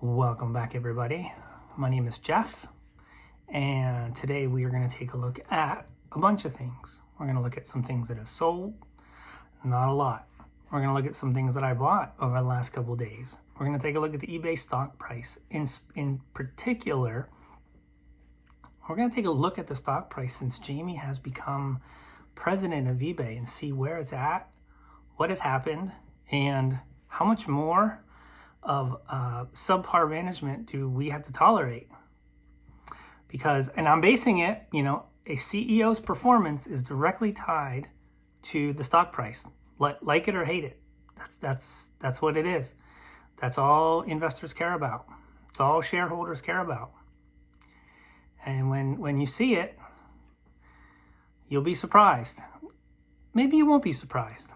Welcome back, everybody. My name is Jeff, and today we are going to take a look at a bunch of things. We're going to look at some things that have sold, not a lot. We're going to look at some things that I bought over the last couple of days. We're going to take a look at the eBay stock price. In particular, we're going to take a look at the stock price since Jamie has become president of eBay and see where it's at, what has happened, and how much more of subpar management do we have to tolerate? Because, and I'm basing it, a CEO's performance is directly tied to the stock price. Like it or hate it. That's what it is. That's all investors care about. It's all shareholders care about. And when you see it, you'll be surprised. Maybe you won't be surprised.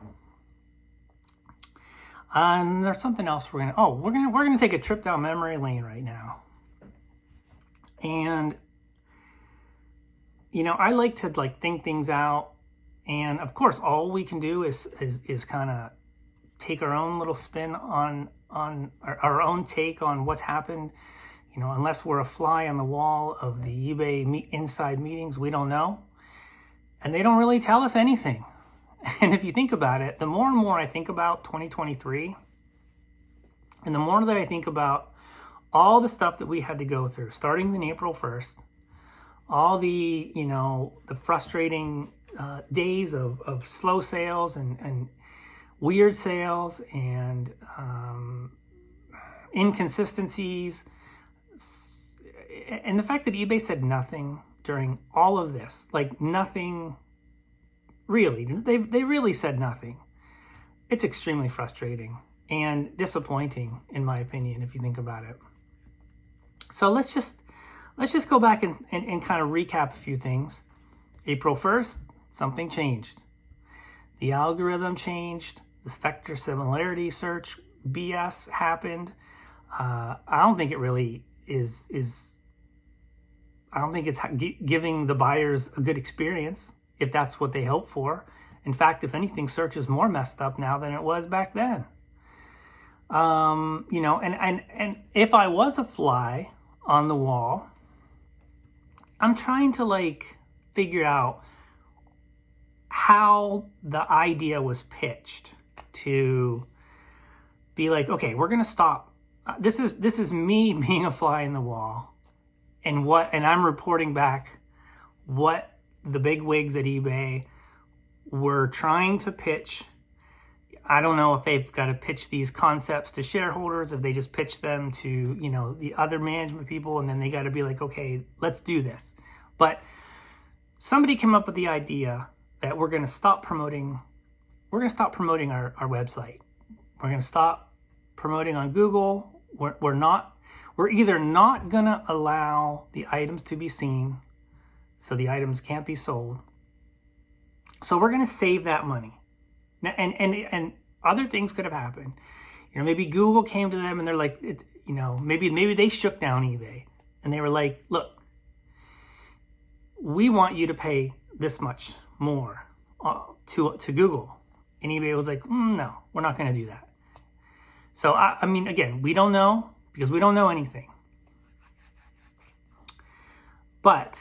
And there's something else we're gonna take a trip down memory lane right now. And I like to think things out, and of course all we can do is kind of take our own little spin on our own take on what's happened. Unless we're a fly on the wall of the eBay inside meetings, we don't know, and they don't really tell us anything. And if you think about it, the more and more I think about 2023, and the more that I think about all the stuff that we had to go through, starting in April 1st, all the, the frustrating days of slow sales and weird sales and inconsistencies, and the fact that eBay said nothing during all of this, nothing. Really, they really said nothing. It's extremely frustrating and disappointing, in my opinion, if you think about it. So let's just go back and kind of recap a few things. April 1st, something changed. The algorithm changed. The vector similarity search BS happened. I don't think it really is. I don't think it's giving the buyers a good experience, if that's what they hope for. In fact, if anything, search is more messed up now than it was back then. And if I was a fly on the wall, I'm trying to figure out how the idea was pitched to be okay, we're gonna stop. This is me being a fly in the wall, and I'm reporting back what the big wigs at eBay were trying to pitch. I don't know if they've got to pitch these concepts to shareholders, if they just pitch them to, the other management people, and then they got to be okay, let's do this. But somebody came up with the idea that we're going to stop promoting our website. We're going to stop promoting on Google. We're either not going to allow the items to be seen, so the items can't be sold. So we're going to save that money. Now, and other things could have happened. Maybe Google came to them and they're maybe they shook down eBay and they were look, we want you to pay this much more to Google. And eBay was no, we're not going to do that. So, again, we don't know, because we don't know anything. But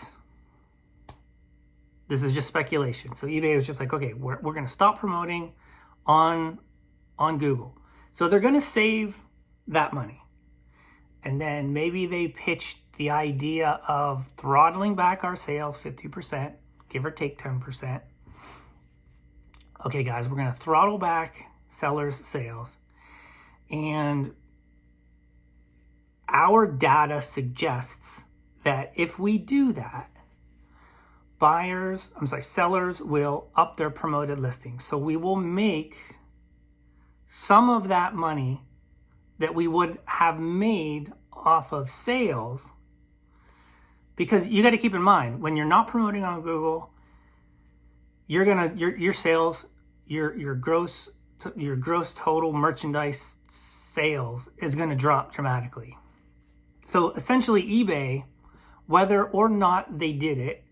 this is just speculation. So eBay was just okay, we're going to stop promoting on Google. So they're going to save that money. And then maybe they pitched the idea of throttling back our sales 50%, give or take 10%. Okay, guys, we're going to throttle back sellers' sales. And our data suggests that if we do that, sellers will up their promoted listings. So we will make some of that money that we would have made off of sales. Because you got to keep in mind, when you're not promoting on Google, your sales, your gross total merchandise sales is going to drop dramatically. So essentially eBay, whether or not they did it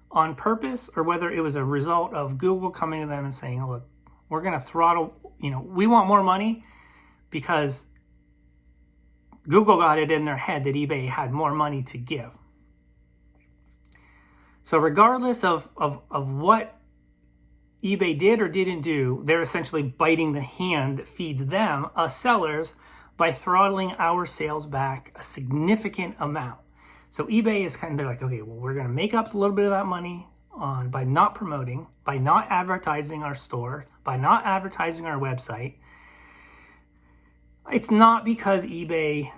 on purpose or whether it was a result of Google coming to them and saying, look, we're going to throttle, we want more money because Google got it in their head that eBay had more money to give. So regardless of what eBay did or didn't do, they're essentially biting the hand that feeds them, us sellers, by throttling our sales back a significant amount. So eBay is kind of, they're like, okay, well, we're going to make up a little bit of that money by not promoting, by not advertising our store, by not advertising our website. It's not because eBay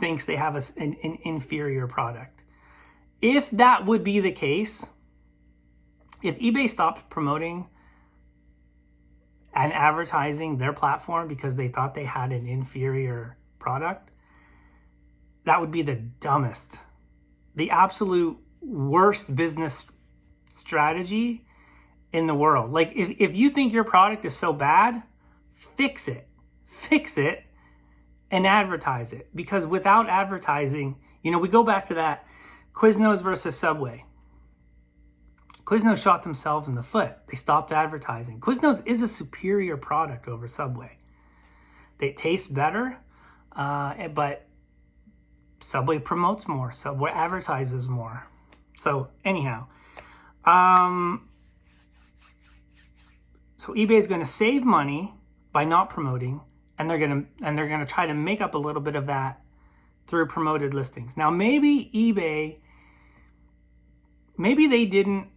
thinks they have an inferior product. If that would be the case, if eBay stopped promoting and advertising their platform because they thought they had an inferior product, that would be the dumbest, the absolute worst business strategy in the world. Like, if you think your product is so bad, fix it and advertise it. Because without advertising, we go back to that Quiznos versus Subway. Quiznos shot themselves in the foot. They stopped advertising. Quiznos is a superior product over Subway. They taste better, but Subway promotes more. Subway advertises more. So anyhow, so eBay is going to save money by not promoting, and they're going to try to make up a little bit of that through promoted listings. Now maybe eBay, they didn't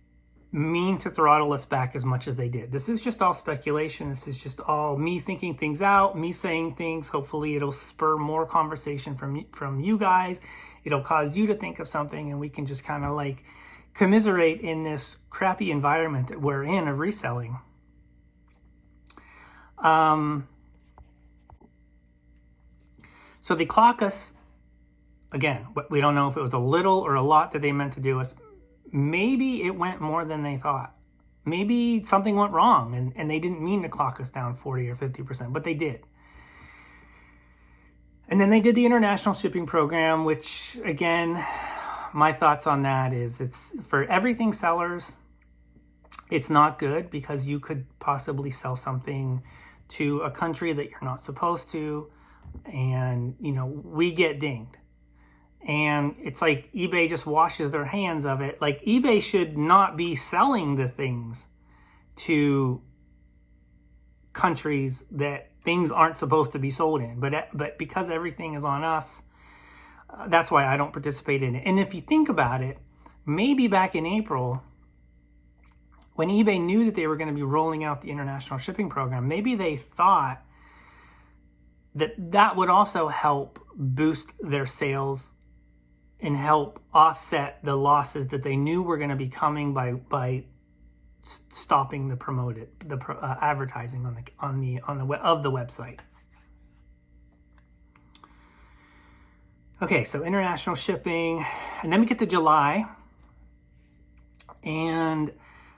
mean to throttle us back as much as they did. This is just all speculation. This is just all me thinking things out, me saying things. Hopefully it'll spur more conversation from you guys. It'll cause you to think of something, and we can just kind of like commiserate in this crappy environment that we're in of reselling. So they clock us again. We don't know if it was a little or a lot that they meant to do us. Maybe it went more than they thought. Maybe something went wrong and they didn't mean to clock us down 40 or 50%, but they did. And then they did the international shipping program, which again, my thoughts on that is it's for everything sellers. It's not good because you could possibly sell something to a country that you're not supposed to, and we get dinged. And it's like eBay just washes their hands of it. Like, eBay should not be selling the things to countries that things aren't supposed to be sold in. But because everything is on us, that's why I don't participate in it. And if you think about it, maybe back in April, when eBay knew that they were going to be rolling out the international shipping program, maybe they thought that would also help boost their sales and help offset the losses that they knew were going to be coming by stopping the advertising on the website. Okay, so international shipping, and then we get to July, and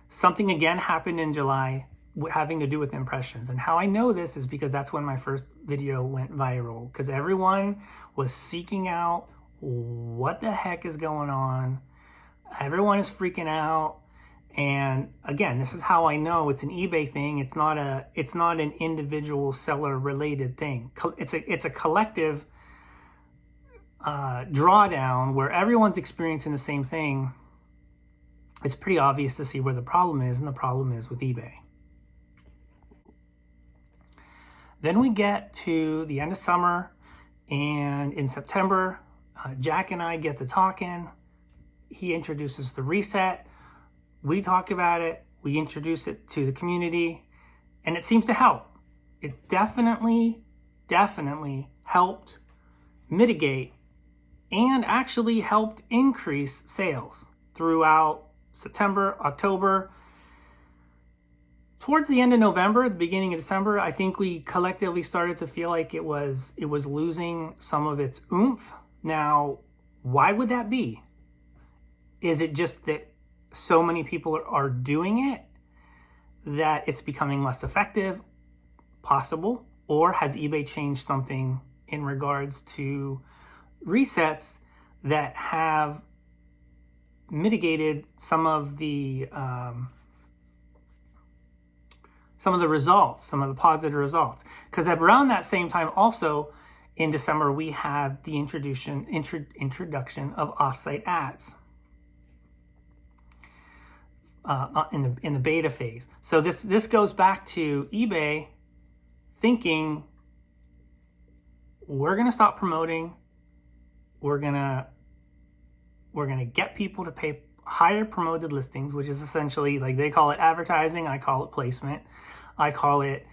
something again happened in July having to do with impressions. And how I know this is because that's when my first video went viral, because everyone was seeking out what the heck is going on. Everyone is freaking out. And again, this is how I know it's an eBay thing. It's not an individual seller related thing. It's a collective drawdown where everyone's experiencing the same thing. It's pretty obvious to see where the problem is, and the problem is with eBay. Then we get to the end of summer, and in September, Jack and I get to talking. He introduces the reset. We talk about it. We introduce it to the community, and it seems to help. It definitely helped mitigate and actually helped increase sales throughout September, October. Towards the end of November, the beginning of December, I think we collectively started to feel like it was losing some of its oomph. Now, why would that be? Is it just that so many people are doing it that it's becoming less effective? Possible. Or has eBay changed something in regards to resets that have mitigated some of the results, some of the positive results? Because around that same time also in December, we have the introduction of offsite ads in the beta phase. So this goes back to eBay thinking, we're going to stop promoting. We're going to get people to pay higher promoted listings, which is essentially, like, they call it advertising, I call it placement. I call it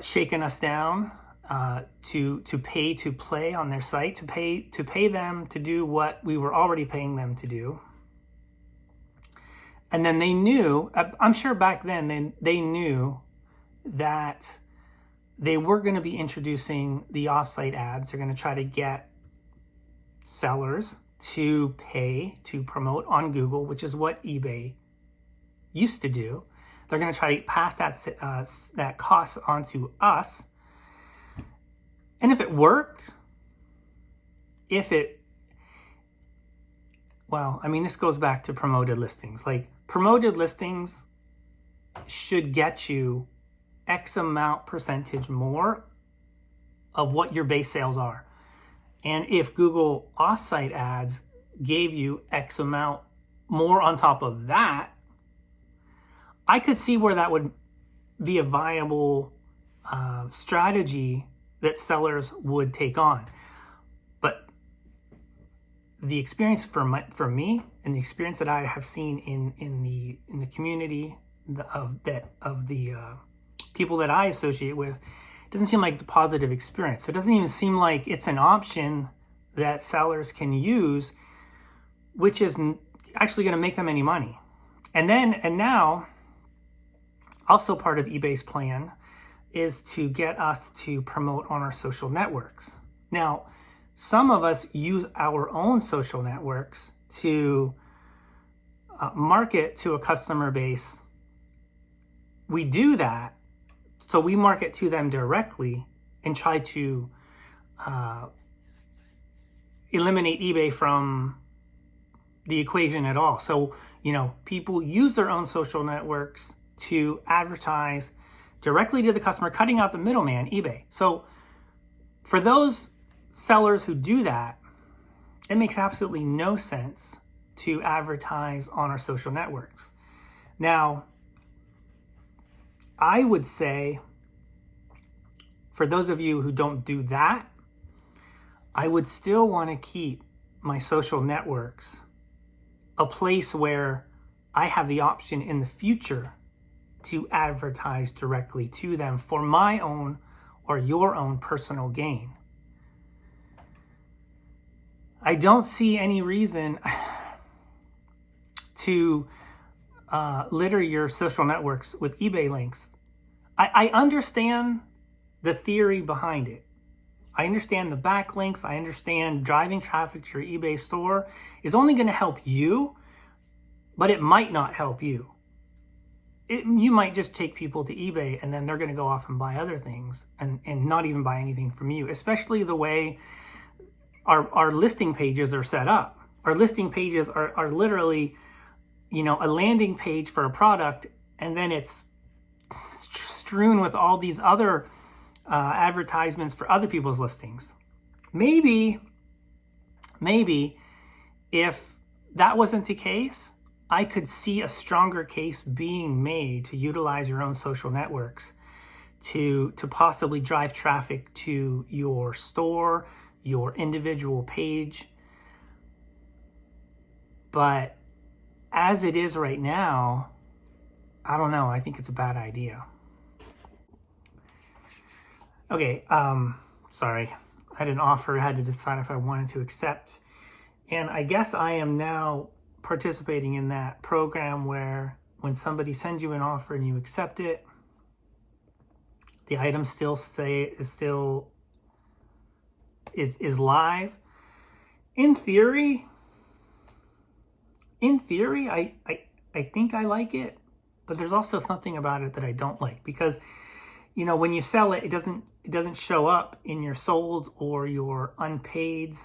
shaking us down to pay to play on their site, to pay them to do what we were already paying them to do. And then they knew, I'm sure back then, they knew that they were going to be introducing the offsite ads. They're going to try to get sellers to pay to promote on Google, which is what eBay used to do. They're going to try to pass that cost on to us. And if it worked, well, I mean, this goes back to promoted listings. Like, promoted listings should get you X amount percentage more of what your base sales are. And if Google offsite ads gave you X amount more on top of that, I could see where that would be a viable strategy that sellers would take on. But the experience for me, and the experience that I have seen in the community of the people that I associate with, it doesn't seem like it's a positive experience. It doesn't even seem like it's an option that sellers can use, which is actually going to make them any money. And now, also part of eBay's plan is to get us to promote on our social networks. Now, some of us use our own social networks to market to a customer base. We do that, so we market to them directly and try to eliminate eBay from the equation at all. So, people use their own social networks to advertise directly to the customer, cutting out the middleman, eBay. So for those sellers who do that, it makes absolutely no sense to advertise on our social networks. Now, I would say, for those of you who don't do that, I would still want to keep my social networks a place where I have the option in the future to advertise directly to them for my own or your own personal gain. I don't see any reason to litter your social networks with eBay links. I understand the theory behind it. I understand the backlinks. I understand driving traffic to your eBay store is only going to help you, but it might not help you. You might just take people to eBay and then they're going to go off and buy other things and not even buy anything from you, especially the way our listing pages are set up. Our listing pages are literally, a landing page for a product, and then it's strewn with all these other advertisements for other people's listings. Maybe if that wasn't the case, I could see a stronger case being made to utilize your own social networks to possibly drive traffic to your store, your individual page. But as it is right now, I don't know. I think it's a bad idea. Okay, sorry. I had an offer. I had to decide if I wanted to accept. And I guess I am now participating in that program where when somebody sends you an offer and you accept it, the item is live. In theory, I think I like it, but there's also something about it that I don't like, because when you sell it, it doesn't show up in your sold or your unpaids.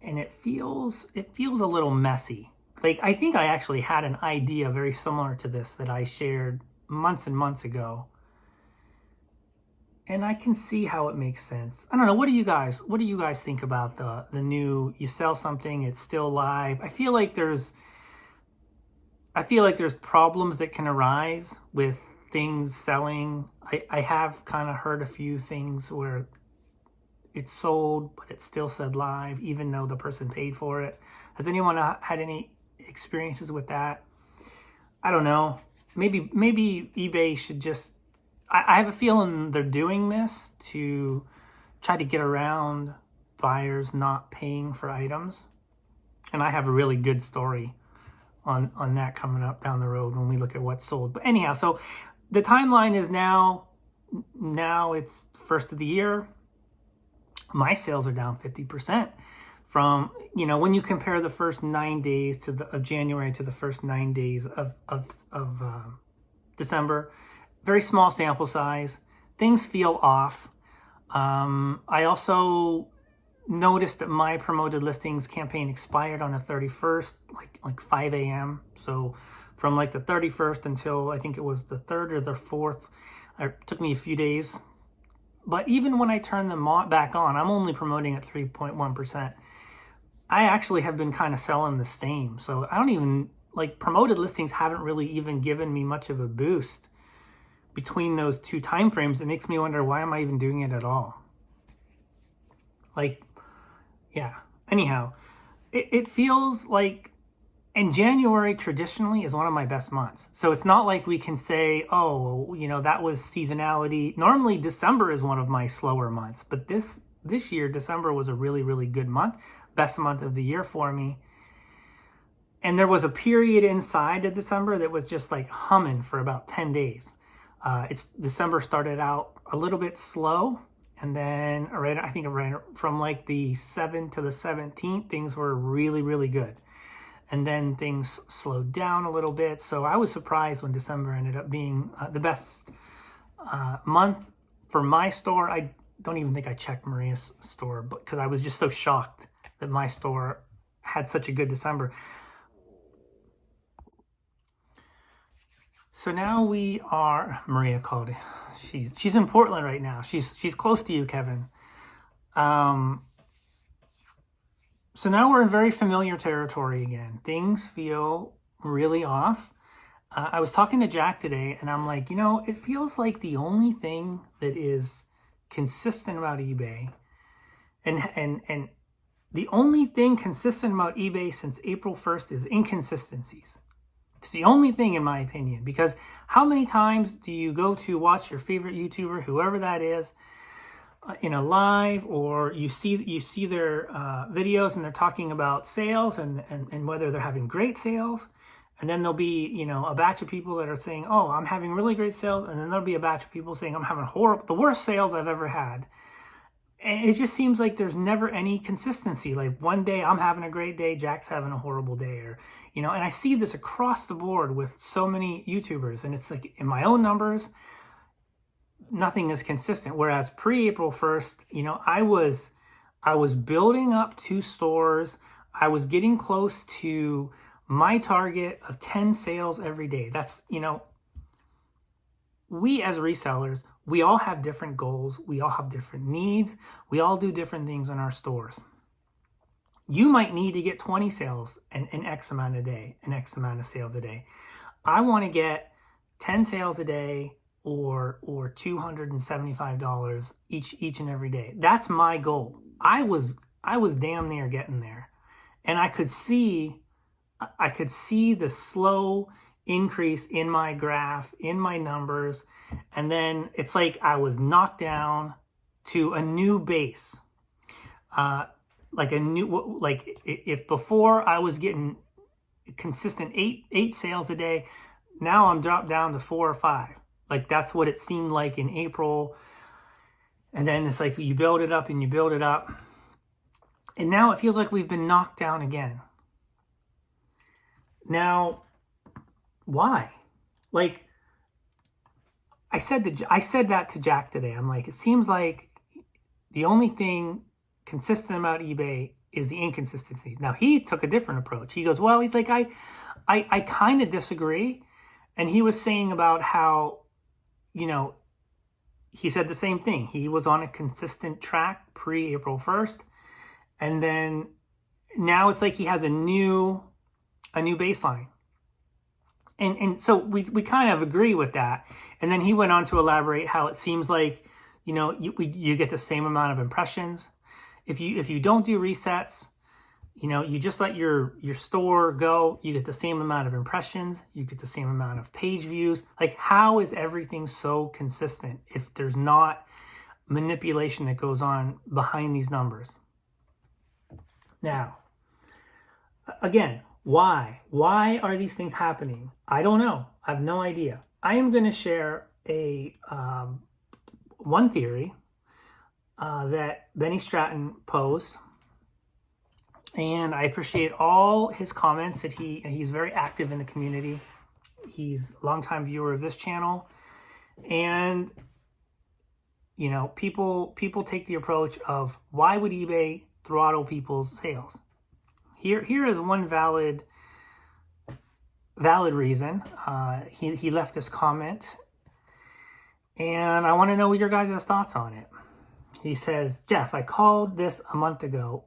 And it feels a little messy. Like, I think I actually had an idea very similar to this that I shared months and months ago. And I can see how it makes sense. I don't know. What do you guys think about the new, you sell something, it's still live? I feel like there's problems that can arise with things selling. I have kind of heard a few things where it's sold, but it still said live, even though the person paid for it. Has anyone had any experiences with that? I don't know. Maybe eBay should just, I have a feeling they're doing this to try to get around buyers not paying for items. And I have a really good story on that coming up down the road when we look at what's sold. But anyhow, so the timeline is now it's first of the year. My sales are down 50% from, when you compare the first 9 days of January to the first 9 days of December. Very small sample size. Things feel off. I also noticed that my promoted listings campaign expired on the 31st, like 5 a.m. So from like the 31st until I think it was the 3rd or the 4th, it took me a few days. But even when I turn them back on, I'm only promoting at 3.1%. I actually have been kind of selling the same. So I don't even, promoted listings haven't really even given me much of a boost between those two time frames. It makes me wonder, why am I even doing it at all? Yeah. Anyhow, it feels like, and January traditionally is one of my best months. So it's not like we can say, oh, that was seasonality. Normally December is one of my slower months, but this year, December was a really, really good month. Best month of the year for me. And there was a period inside of December that was just like humming for about 10 days. December started out a little bit slow. And then I think from like the 7th to the 17th, things were really, really good. And then things slowed down a little bit. So I was surprised when December ended up being the best month for my store. I don't even think I checked Maria's store, because I was just so shocked that my store had such a good December. So now Maria called. She's in Portland right now. She's close to you, Kevin. So now we're in very familiar territory again. Things feel really off. I was talking to Jack today, and I'm like, it feels like the only thing that is consistent about eBay, and the only thing consistent about eBay since April 1st is inconsistencies. It's the only thing, in my opinion, because how many times do you go to watch your favorite YouTuber, whoever that is, in a live, or you see their videos and they're talking about sales and whether they're having great sales, and then there'll be a batch of people that are saying, oh, I'm having really great sales, and then there'll be a batch of people saying I'm having the worst sales I've ever had. And it just seems like there's never any consistency. Like one day I'm having a great day, Jack's having a horrible day, or and I see this across the board with so many YouTubers, and it's like in my own numbers, nothing is consistent. Whereas pre-April 1st, I was building up 2 stores. I was getting close to my target of 10 sales every day. That's, we as resellers, we all have different goals. We all have different needs. We all do different things in our stores. You might need to get 20 sales and an X amount a day, an X amount of sales a day. I want to get 10 sales a day or $275 each and every day. That's my goal. I was damn near getting there. And I could see the slow increase in my graph, in my numbers, and then it's like I was knocked down to a new base. If before I was getting consistent eight sales a day, now I'm dropped down to 4 or 5. Like that's what it seemed like in April. And then it's like you build it up and you build it up. And now it feels like we've been knocked down again. Now, why? Like, I said that to Jack today. I'm like, it seems like the only thing consistent about eBay is the inconsistencies. Now, he took a different approach. He goes, well, he's like, I kind of disagree. And he was saying about how, he said the same thing. He was on a consistent track pre-April 1st. And then now it's like he has a new baseline. And so we kind of agree with that. And then he went on to elaborate how it seems like, you get the same amount of impressions. If you don't do resets, you just let your store go, you get the same amount of impressions, you get the same amount of page views. Like, how is everything so consistent if there's not manipulation that goes on behind these numbers? Now, again, why? Why are these things happening? I don't know. I have no idea. I am going to share a one theory that Benny Stratton posed, and I appreciate all his comments. That he's very active in the community. He's a longtime viewer of this channel, and people take the approach of, why would eBay throttle people's sales? Here is one valid reason. He left this comment, and I want to know what your guys' thoughts on it. He says, Jeff, I called this a month ago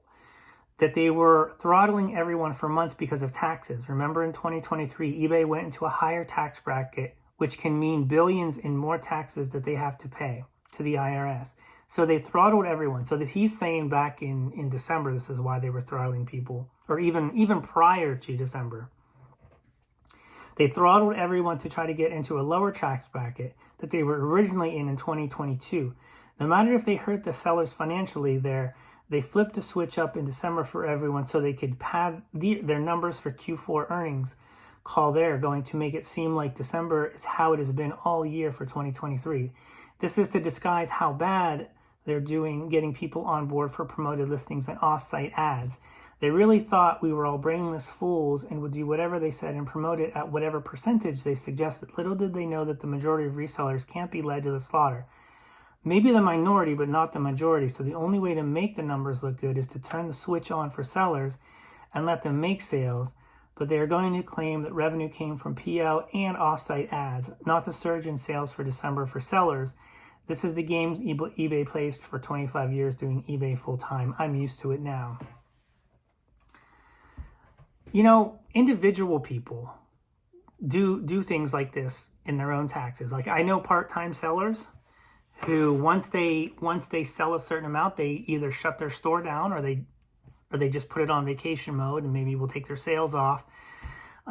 that they were throttling everyone for months because of taxes. Remember, in 2023, eBay went into a higher tax bracket, which can mean billions in more taxes that they have to pay to the IRS. So they throttled everyone. So that he's saying back in December, this is why they were throttling people, or even prior to December. They throttled everyone to try to get into a lower tax bracket that they were originally in 2022. No matter if they hurt the sellers financially they flipped the switch up in December for everyone so they could pad their numbers for Q4 earnings call there, going to make it seem like December is how it has been all year for 2023. This is to disguise how bad they're doing getting people on board for promoted listings and off-site ads. They really thought we were all brainless fools and would do whatever they said and promote it at whatever percentage they suggested. Little did they know that the majority of resellers can't be led to the slaughter. Maybe the minority, but not the majority. So the only way to make the numbers look good is to turn the switch on for sellers and let them make sales. But they are going to claim that revenue came from PL and off-site ads, not the surge in sales for December for sellers. This is the game eBay plays for 25 years doing eBay full-time. I'm used to it now. Individual people do things like this in their own taxes. Like, I know part-time sellers who once they sell a certain amount, they either shut their store down or they just put it on vacation mode and maybe will take their sales off,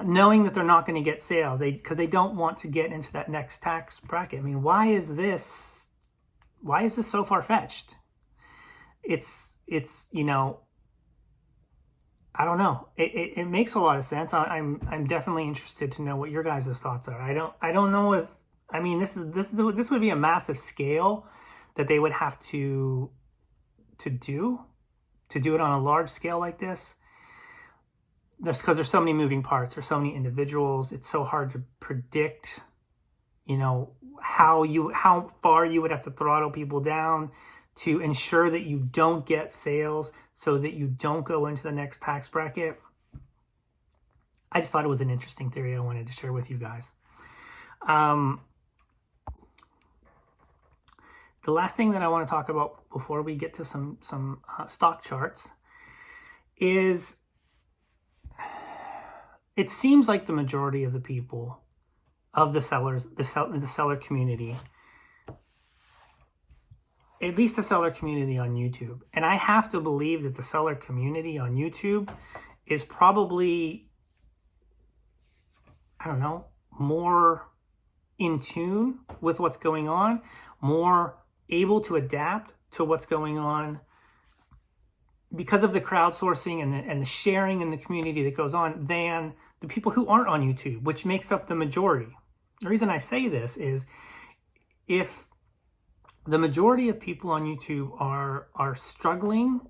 knowing that they're not going to get sales because they don't want to get into that next tax bracket. I mean, why is this so far-fetched? It's I don't know. It makes a lot of sense. I'm definitely interested to know what your guys' thoughts are. I don't know if, I mean, this would be a massive scale that they would have to do it on a large scale like this. That's because there's so many moving parts. There's so many individuals. It's so hard to predict, how far you would have to throttle people down to ensure that you don't get sales so that you don't go into the next tax bracket. I just thought it was an interesting theory I wanted to share with you guys. The last thing that I want to talk about before we get to some stock charts is it seems like the majority of the people, of the sellers, the seller community, at least the seller community on YouTube, and I have to believe that the seller community on YouTube is probably, I don't know, more in tune with what's going on, more able to adapt to what's going on because of the crowdsourcing and the sharing in the community that goes on than the people who aren't on YouTube, which makes up the majority. The reason I say this is if the majority of people on YouTube are struggling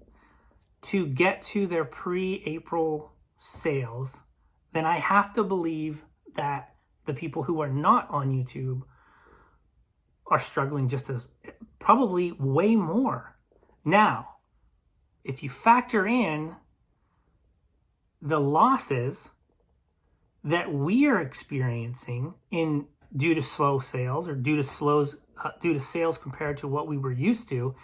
to get to their pre-April sales, then I have to believe that the people who are not on YouTube are struggling just as, probably way more. Now, if you factor in the losses that we are experiencing due to slow sales or due to due to sales compared to what we were used to.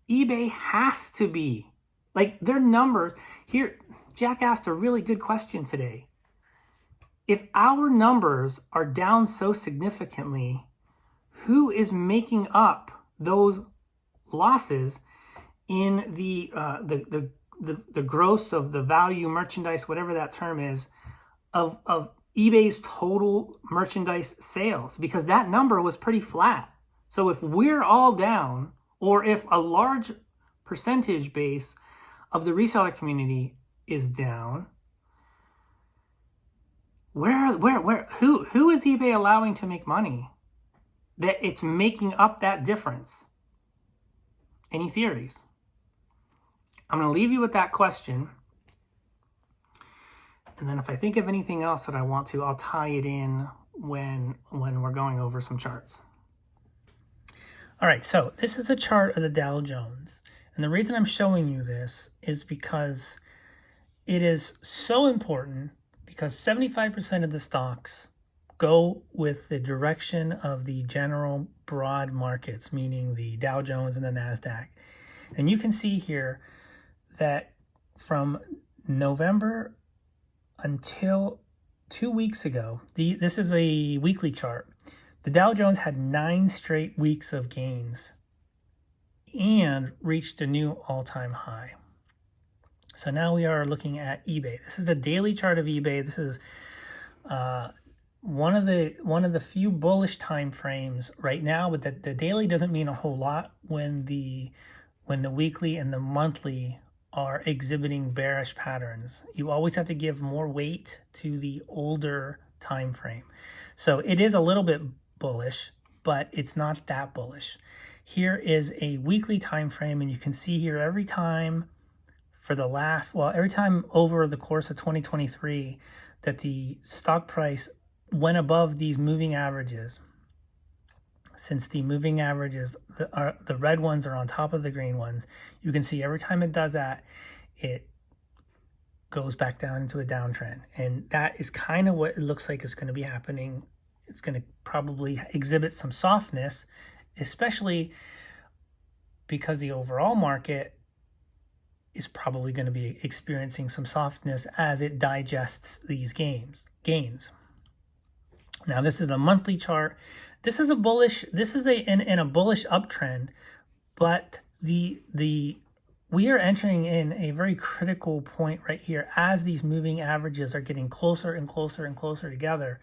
eBay has to be, like, their numbers here. Jack asked a really good question today. If our numbers are down so significantly, who is making up those losses in the gross of the value merchandise, whatever that term is, of eBay's total merchandise sales? Because that number was pretty flat. So if we're all down, or if a large percentage base of the reseller community is down, who is eBay allowing to make money that it's making up that difference? Any theories? I'm going to leave you with that question. And then if I think of anything else that I want to, I'll tie it in when we're going over some charts. All right, so this is a chart of the Dow Jones. And the reason I'm showing you this is because it is so important, because 75% of the stocks go with the direction of the general broad markets, meaning the Dow Jones and the NASDAQ. And you can see here that from November until 2 weeks ago, this is a weekly chart, the Dow Jones had 9 straight weeks of gains and reached a new all-time high. So now we are looking at eBay. This is a daily chart of eBay. This is one of the few bullish time frames right now, but the daily doesn't mean a whole lot when the weekly and the monthly are exhibiting bearish patterns. You always have to give more weight to the older time frame. So it is a little bit bullish, but it's not that bullish. Here is a weekly time frame, and you can see here every time over the course of 2023 that the stock price went above these moving averages. Since the moving averages, the red ones are on top of the green ones, you can see every time it does that, it goes back down into a downtrend. And that is kind of what it looks like is going to be happening. It's going to probably exhibit some softness, especially because the overall market is probably going to be experiencing some softness as it digests these gains. Now this is a monthly chart. This is a bullish in a bullish uptrend, but we are entering in a very critical point right here as these moving averages are getting closer and closer and closer together.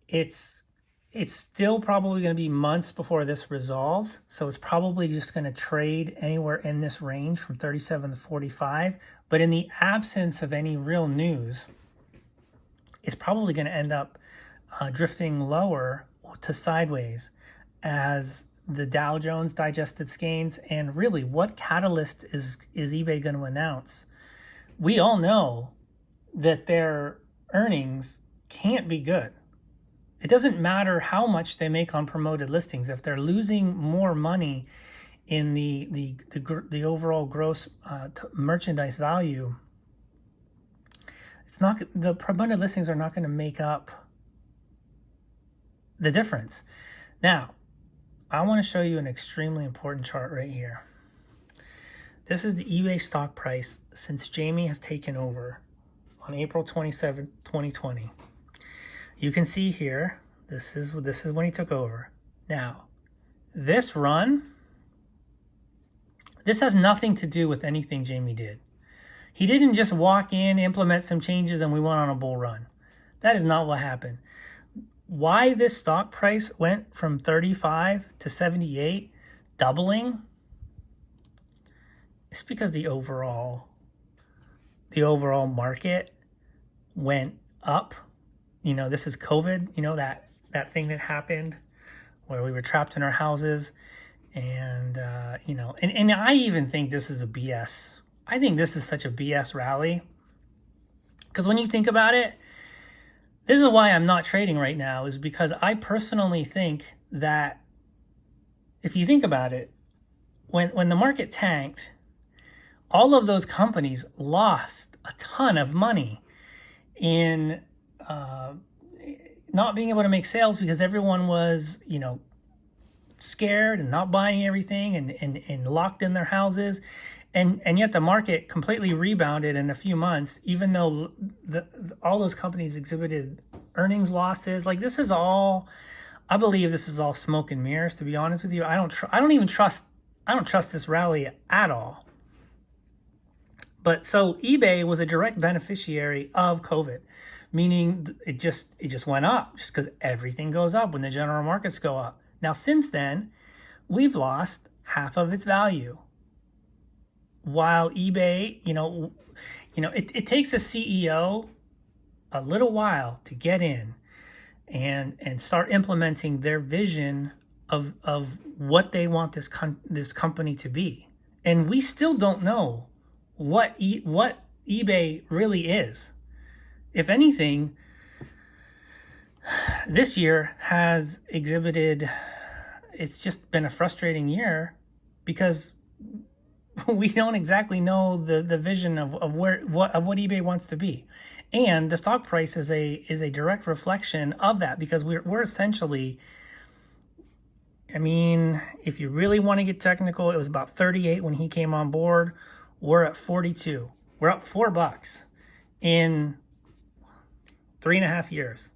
It's still probably going to be months before this resolves, so it's probably just going to trade anywhere in this range from 37 to 45. But in the absence of any real news, it's probably going to end up drifting lower to sideways as the Dow Jones digests its gains. And really, what catalyst is eBay going to announce? We all know that their earnings can't be good. It doesn't matter how much they make on promoted listings. If they're losing more money in the overall gross merchandise value, the promoted listings are not going to make up the difference. Now, I want to show you an extremely important chart right here. This is the eBay stock price since Jamie has taken over on April 27, 2020. You can see here, this is when he took over. Now, this run, this has nothing to do with anything Jamie did. He didn't just walk in, implement some changes, and we went on a bull run. That is not what happened. Why this stock price went from 35 to 78, doubling, it's because the overall market went up. You know, this is COVID, you know, that thing that happened where we were trapped in our houses. And, you know, and I even think this is a BS. I think this is such a BS rally. Because when you think about it, this is why I'm not trading right now, is because I personally think that if you think about it, when the market tanked, all of those companies lost a ton of money in not being able to make sales because everyone was, you know, scared and not buying everything and locked in their houses. And yet the market completely rebounded in a few months, even though all those companies exhibited earnings losses. Like, this is all, I believe this is all smoke and mirrors, to be honest with you. I don't trust this rally at all. But so eBay was a direct beneficiary of COVID, meaning it just went up just because everything goes up when the general markets go up. Now, since then, we've lost half of its value. While eBay, it takes a CEO a little while to get in and start implementing their vision of what they want this company to be. And we still don't know what eBay really is. If anything, this year has exhibited, it's just been a frustrating year because we don't exactly know the vision of what eBay wants to be. And the stock price is a direct reflection of that, because we're essentially, I mean, if you really want to get technical, it was about 38 when he came on board. We're at 42. We're up $4 in 3.5 years.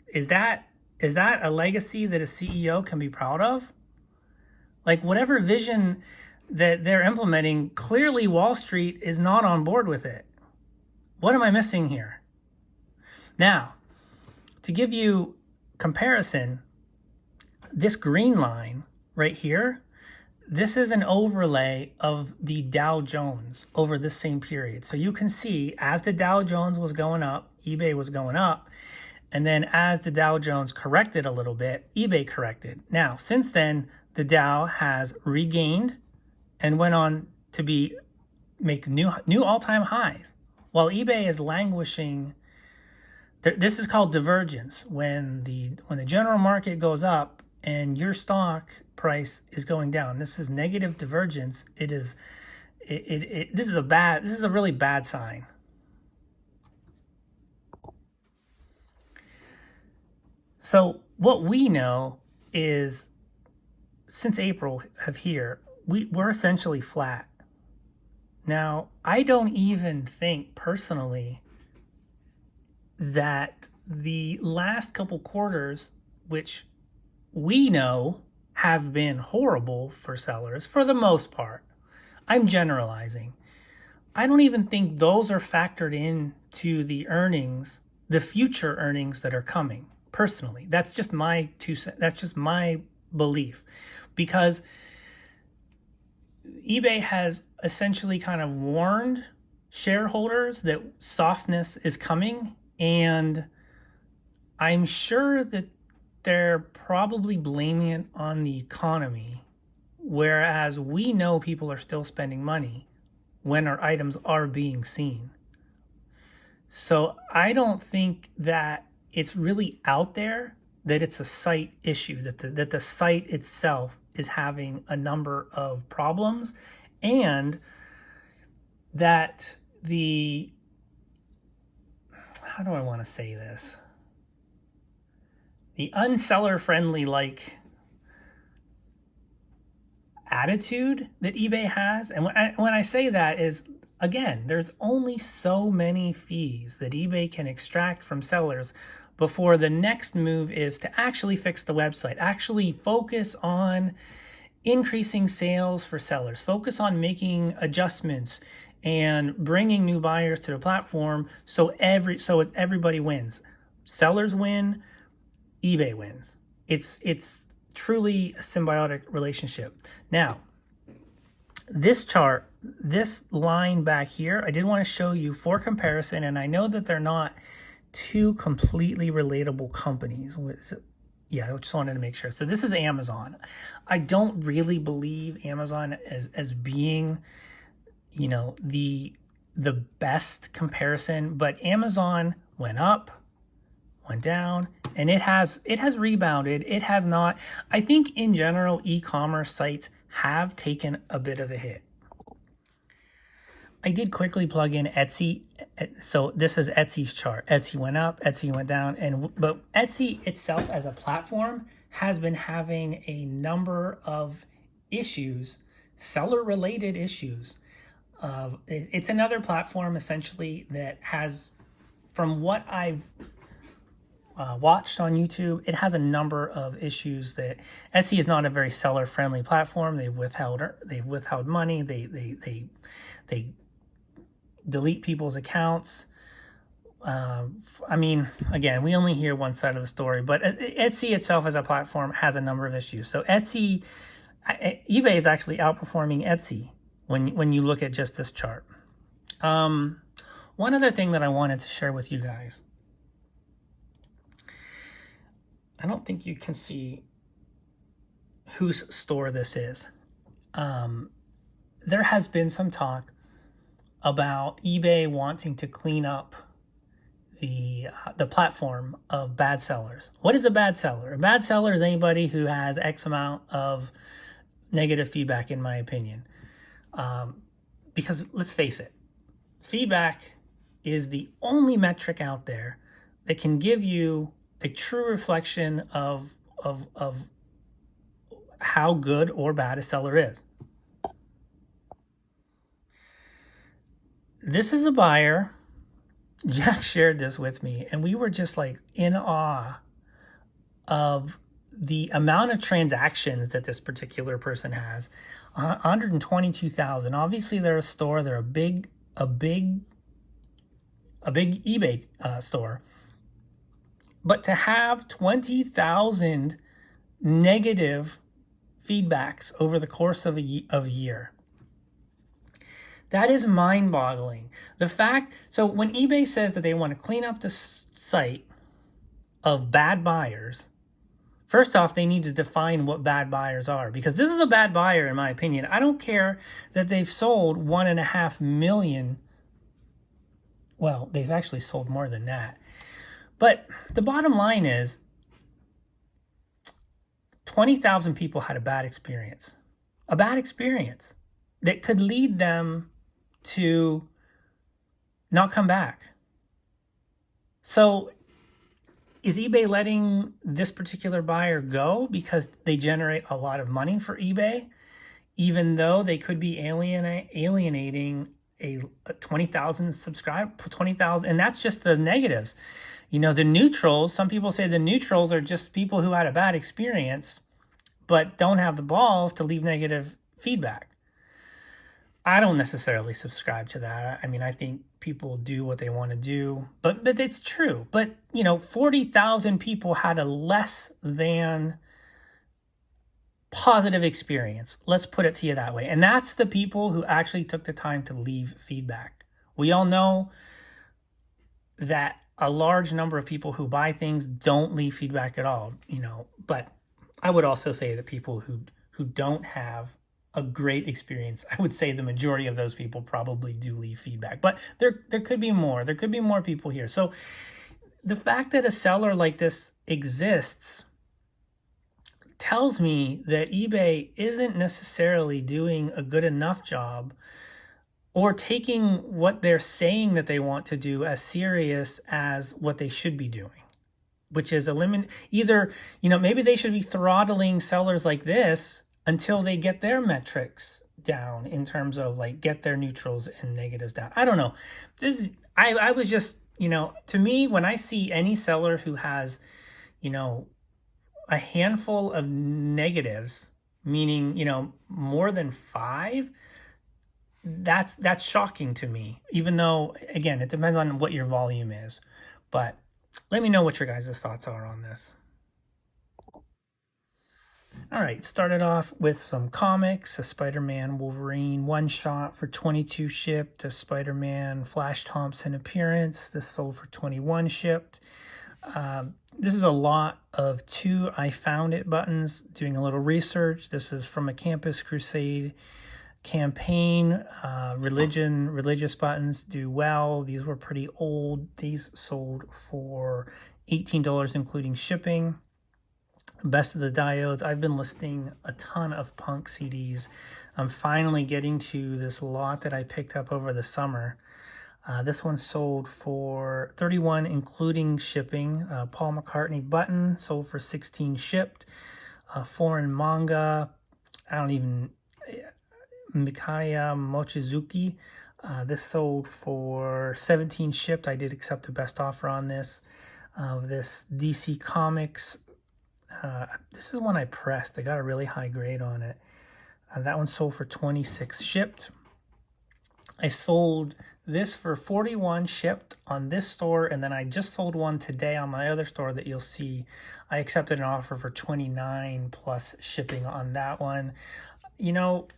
Is that a legacy that a CEO can be proud of? Like, whatever vision that they're implementing, clearly Wall Street is not on board with it. What am I missing here? Now, to give you comparison, this green line right here, this is an overlay of the Dow Jones over this same period. So you can see as the Dow Jones was going up, eBay was going up. And then as the Dow Jones corrected a little bit, eBay corrected. Now, since then, the Dow has regained and went on to make new all-time highs, while eBay is languishing. This is called divergence. When the general market goes up and your stock price is going down, this is negative divergence. This is a really bad sign. So what we know is, since April of here, we're essentially flat. Now, I don't even think personally that the last couple quarters, which we know have been horrible for sellers for the most part, I'm generalizing, I don't even think those are factored into the earnings, the future earnings that are coming. Personally, that's just my belief, because eBay has essentially kind of warned shareholders that softness is coming, and I'm sure that they're probably blaming it on the economy, whereas we know people are still spending money when our items are being seen. So I don't think that it's really out there that it's a site issue, that the site itself is having a number of problems, and that how do I want to say this? The unseller friendly attitude that eBay has. And when I say that is, again, there's only so many fees that eBay can extract from sellers before the next move is to actually fix the website, actually focus on increasing sales for sellers, focus on making adjustments and bringing new buyers to the platform so everybody wins. Sellers win, eBay wins. It's truly a symbiotic relationship. Now, this chart, this line back here, I did want to show you for comparison, and I know that they're not two completely relatable companies. Yeah, I just wanted to make sure. So this is Amazon. I don't really believe Amazon as being, the best comparison, but Amazon went up, went down, and it has rebounded. It has not. I think in general, e-commerce sites have taken a bit of a hit. I did quickly plug in Etsy. So this is Etsy's chart. Etsy went up, Etsy went down, but Etsy itself as a platform has been having a number of issues, seller-related issues. It's another platform essentially that has, from what I've watched on YouTube, it has a number of issues. That Etsy is not a very seller-friendly platform. They've withheld money. They delete people's accounts. I mean, again, we only hear one side of the story, but Etsy itself as a platform has a number of issues. So eBay is actually outperforming Etsy when you look at just this chart. One other thing that I wanted to share with you guys. I don't think you can see whose store this is. There has been some talk about eBay wanting to clean up the platform of bad sellers. What is a bad seller? A bad seller is anybody who has X amount of negative feedback, in my opinion. Because let's face it, feedback is the only metric out there that can give you a true reflection of how good or bad a seller is. This is a buyer. Jack shared this with me, and we were just like in awe of the amount of transactions that this particular person has. 122,000. Obviously, they're a store. They're a big eBay store. But to have 20,000 negative feedbacks over the course of a year, that is mind-boggling. So when eBay says that they want to clean up the site of bad buyers, first off, they need to define what bad buyers are, because this is a bad buyer, in my opinion. I don't care that they've sold 1.5 million. Well, they've actually sold more than that. But the bottom line is 20,000 people had a bad experience that could lead them to not come back. So is eBay letting this particular buyer go because they generate a lot of money for eBay, even though they could be alienating a 20,000 subscribers, 20,000, and that's just the negatives. You know, the neutrals, some people say the neutrals are just people who had a bad experience but don't have the balls to leave negative feedback. I don't necessarily subscribe to that. I mean, I think people do what they want to do, but it's true. But, 40,000 people had a less than positive experience. Let's put it to you that way. And that's the people who actually took the time to leave feedback. We all know that a large number of people who buy things don't leave feedback at all, but I would also say that people who don't have a great experience, I would say the majority of those people probably do leave feedback, but there could be more. There could be more people here. So the fact that a seller like this exists tells me that eBay isn't necessarily doing a good enough job or taking what they're saying that they want to do as serious as what they should be doing, which is maybe they should be throttling sellers like this until they get their metrics down in terms of get their neutrals and negatives down. I don't know. I was just, to me, when I see any seller who has, a handful of negatives, meaning, more than 5, that's shocking to me, even though, again, it depends on what your volume is. But let me know what your guys' thoughts are on this. All right, started off with some comics, a Spider-Man Wolverine one-shot for 22 shipped, a Spider-Man Flash Thompson appearance. This sold for 21 shipped. This is a lot of 2 I Found It buttons, doing a little research. This is from a Campus Crusade campaign. Religious buttons do well. These were pretty old. These sold for $18, including shipping. Best of the Diodes. I've been listing a ton of punk CDs. I'm finally getting to this lot that I picked up over the summer. This one sold for $31 including shipping. Paul McCartney button sold for $16 shipped. Foreign manga, I don't even, Mikaya Mochizuki. This sold for $17 shipped. I did accept the best offer on this. This DC Comics, this is one I pressed. I got a really high grade on it. That one sold for $26 shipped. I sold this for $41 shipped on this store, and then I just sold one today on my other store that you'll see. I accepted an offer for $29 plus shipping on that one. You know,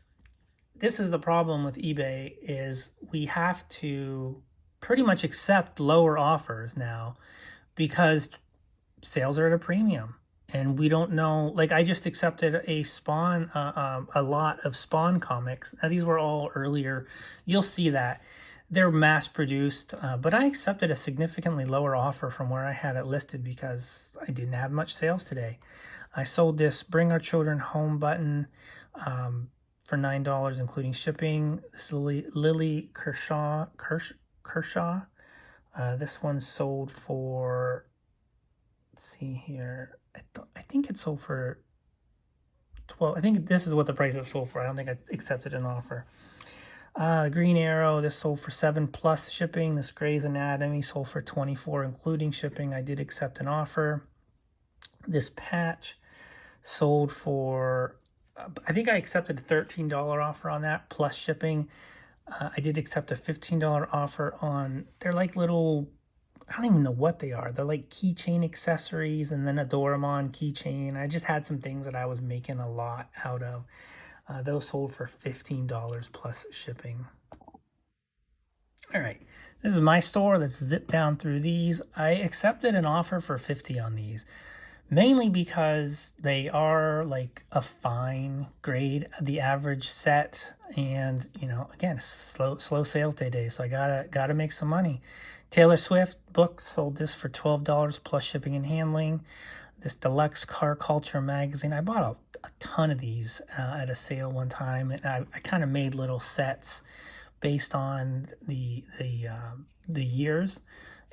this is the problem with eBay, is we have to pretty much accept lower offers now because sales are at a premium. And we don't know, like I just accepted a Spawn, a lot of Spawn comics. Now these were all earlier. You'll see that. They're mass produced, but I accepted a significantly lower offer from where I had it listed because I didn't have much sales today. I sold this Bring Our Children Home button for $9 including shipping. This is Lily Kershaw. This one sold for, let's see here, I think it sold for 12. I think this is what the price it sold for. I don't think I accepted an offer. Green Arrow, this sold for $7 plus shipping. This Grey's Anatomy sold for $24 including shipping. I did accept an offer. This patch sold for, I think I accepted a $13 offer on that plus shipping. I did accept a $15 offer on, they're like little, I don't even know what they are. They're like keychain accessories and then a Doraemon keychain. I just had some things that I was making a lot out of. Those sold for $15 plus shipping. All right, this is my store. Let's zip down through these. I accepted an offer for $50 on these, mainly because they are like a fine grade, the average set, and you know, again, slow sales day, so I gotta make some money. Taylor Swift books, sold this for $12 plus shipping and handling. This Deluxe Car Culture magazine, I bought a ton of these at a sale one time, and I kind of made little sets based on the years.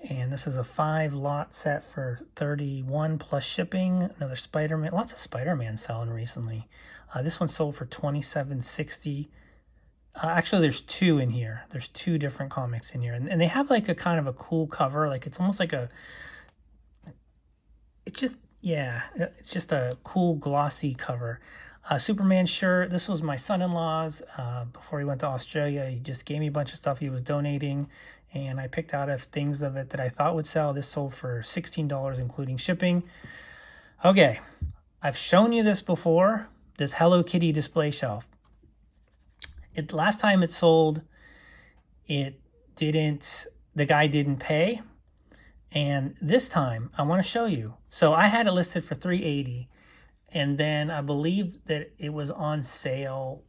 And this is a 5-lot set for $31 plus shipping. Another Spider-Man, lots of Spider-Man selling recently. This one sold for $27.60. Actually, there's two in here. There's two different comics in here. And they have like a kind of a cool cover. Like it's almost like it's just a cool glossy cover. Superman shirt. This was my son-in-law's before he went to Australia. He just gave me a bunch of stuff he was donating. And I picked out things of it that I thought would sell. This sold for $16 including shipping. Okay, I've shown you this before. This Hello Kitty display shelf. Last time it sold, the guy didn't pay. And this time I want to show you. So I had it listed for $380, and then I believe that it was on sale.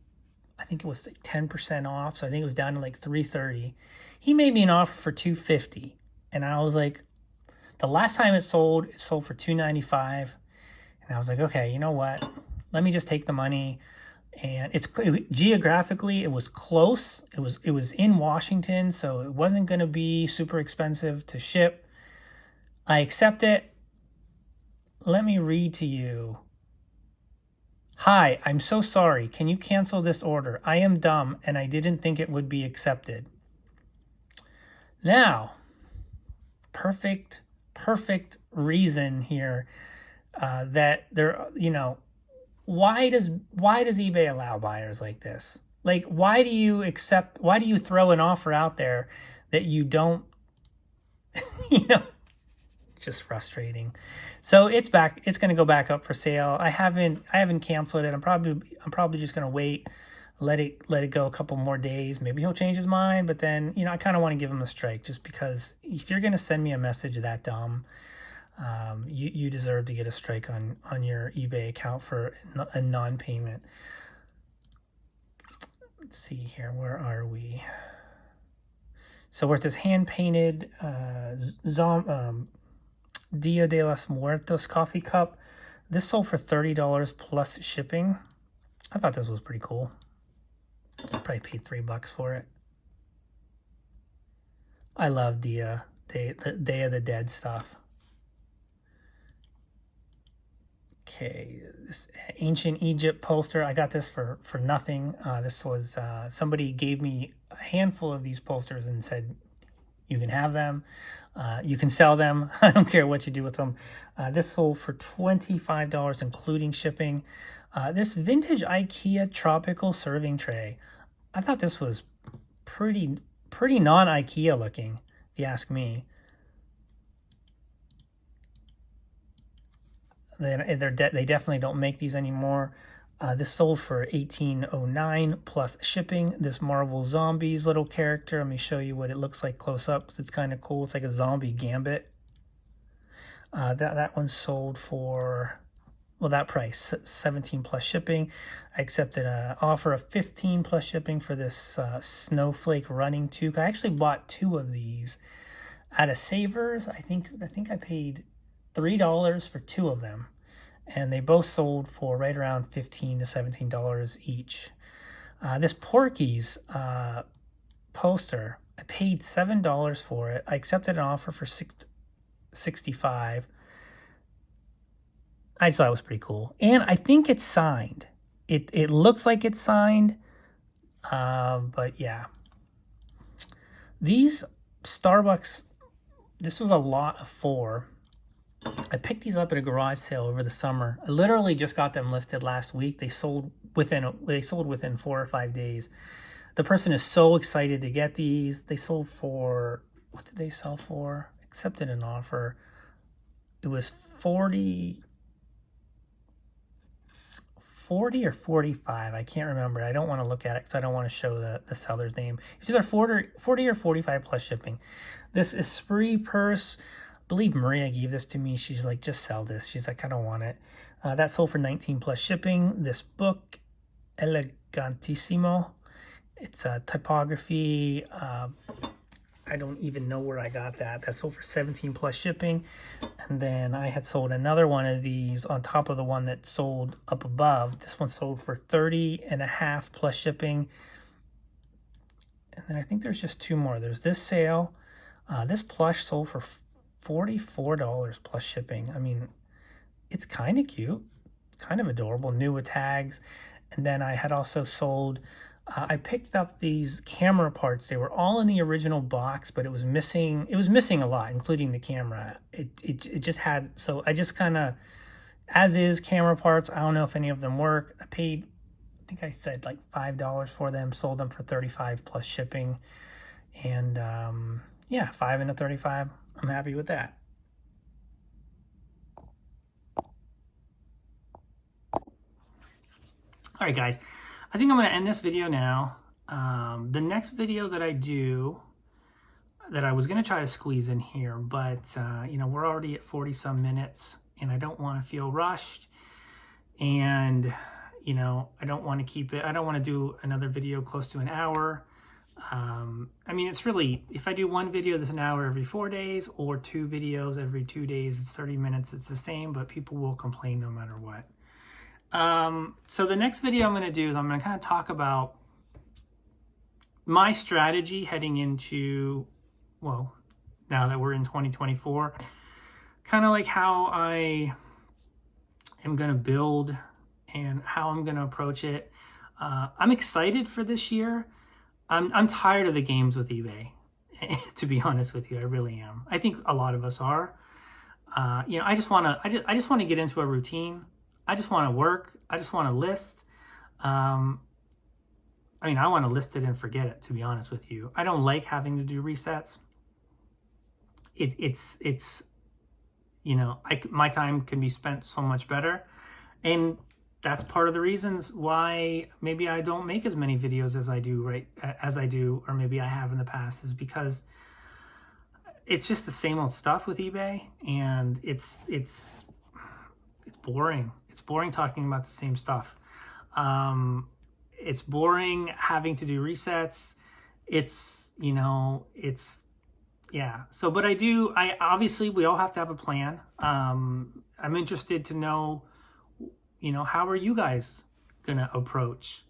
I think it was like 10% off. So I think it was down to like $330. He made me an offer for $250, and I was like, the last time it sold for $295, and I was like, okay, you know what? Let me just take the money. And geographically, it was close. It was in Washington, so it wasn't going to be super expensive to ship. I accept it. Let me read to you. Hi, I'm so sorry. Can you cancel this order? I am dumb, and I didn't think it would be accepted. Now, perfect reason here that there, you know, why does eBay allow buyers like this? Like, why do you throw an offer out there that you don't, you know, just frustrating. So it's back, it's going to go back up for sale. I haven't canceled it. I'm probably just going to wait, let it go a couple more days. Maybe he'll change his mind, but then, you know, I kind of want to give him a strike just because if you're going to send me a message that dumb, you deserve to get a strike on your eBay account for a non-payment. Let's see here, where are we? So we're at this hand-painted Dia de los Muertos coffee cup. This sold for $30 plus shipping. I thought this was pretty cool. Probably paid $3 for it. I love the Day of the Dead stuff. Okay, this ancient Egypt poster. I got this for nothing. This was somebody gave me a handful of these posters and said, you can have them. You can sell them. I don't care what you do with them. This sold for $25, including shipping. This vintage IKEA tropical serving tray. I thought this was pretty non-IKEA looking, if you ask me. They definitely don't make these anymore. This sold for $18.09 plus shipping. This Marvel Zombies little character. Let me show you what it looks like close up because it's kind of cool. It's like a zombie gambit. That one sold for, well, that price, 17 plus shipping. I accepted an offer of 15 plus shipping for this snowflake running toque. I actually bought 2 of these at a Savers. I think I paid $3 for 2 of them, and they both sold for right around $15 to $17 each. This Porky's poster, I paid $7 for it. I accepted an offer for $65. I just thought it was pretty cool, and I think it's signed. It looks like it's signed, but yeah. These Starbucks, this was a lot of 4. I picked these up at a garage sale over the summer. I literally just got them listed last week. They sold within 4 or 5 days. The person is so excited to get these. They sold for, what did they sell for? Accepted an offer. It was 40 or 45. I can't remember. I don't want to look at it because I don't want to show the seller's name. It's either 40 or 45 plus shipping. This Esprit purse, I believe Maria gave this to me. She's like, just sell this. She's like, I don't want it. That sold for 19 plus shipping. This book, Elegantissimo. It's a typography. I don't even know where I got that. That sold for 17 plus shipping. And then I had sold another one of these on top of the one that sold up above. This one sold for 30.5 plus shipping. And then I think there's just 2 more. There's this sale. This plush sold for $44 plus shipping. I mean, it's kind of cute, kind of adorable, new with tags. And then I had also sold, I picked up these camera parts. They were all in the original box, but it was missing a lot, including the camera. It just had, so I just kind of, as is camera parts, I don't know if any of them work. I paid, I think I said like $5 for them, sold them for 35 plus shipping. And yeah, 5 into 35. I'm happy with that. All right, guys, I think I'm going to end this video now. The next video that I do, that I was going to try to squeeze in here, but you know, we're already at 40 some minutes and I don't want to feel rushed. And, you know, I don't want to keep it, I don't want to do another video close to an hour. I mean, it's really, if I do one video that's an hour every 4 days or 2 videos every 2 days, it's 30 minutes, it's the same, but people will complain no matter what. So the next video I'm going to do is I'm going to kind of talk about my strategy heading into, well, now that we're in 2024, kind of like how I am going to build and how I'm going to approach it. I'm excited for this year. I'm tired of the games with eBay, to be honest with you. I really am. I think a lot of us are. You know, I just want to get into a routine. I just want to work. I just want to list. I mean, I want to list it and forget it, to be honest with you. I don't like having to do resets. It's you know, my time can be spent so much better. And that's part of the reasons why maybe I don't make as many videos as I do, or maybe I have in the past, is because it's just the same old stuff with eBay, and it's boring. It's boring talking about the same stuff. It's boring having to do resets. It's, you know, it's, yeah. So, but obviously we all have to have a plan. I'm interested to know, you know, how are you guys going to approach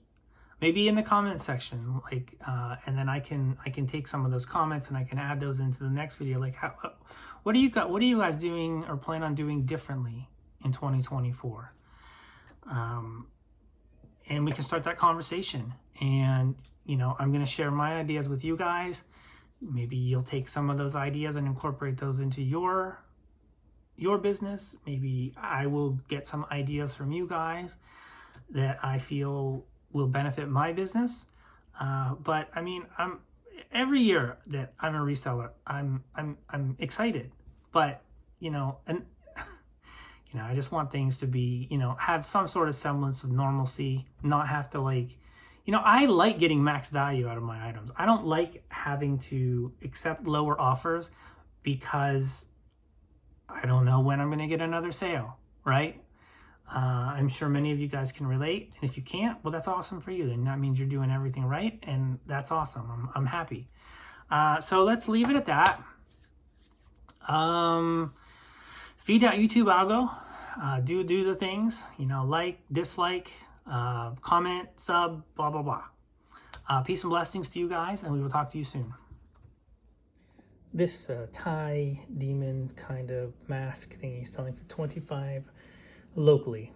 maybe in the comment section, like, and then I can take some of those comments and I can add those into the next video. Like, what are you guys doing or plan on doing differently in 2024? And we can start that conversation. And I'm going to share my ideas with you guys. Maybe you'll take some of those ideas and incorporate those into your business. Maybe I will get some ideas from you guys that I feel will benefit my business. But I mean, every year that I'm a reseller, I'm excited. But I just want things to be, have some sort of semblance of normalcy, not have to I like getting max value out of my items. I don't like having to accept lower offers because I don't know when I'm going to get another sale, right? I'm sure many of you guys can relate. And if you can't, well, that's awesome for you. Then that means you're doing everything right. And that's awesome. I'm happy. So let's leave it at that. Feed that YouTube algo. Do the things, like, dislike, comment, sub, blah, blah, blah. Peace and blessings to you guys, and we will talk to you soon. This Thai demon kind of mask thing he's selling for $25 locally.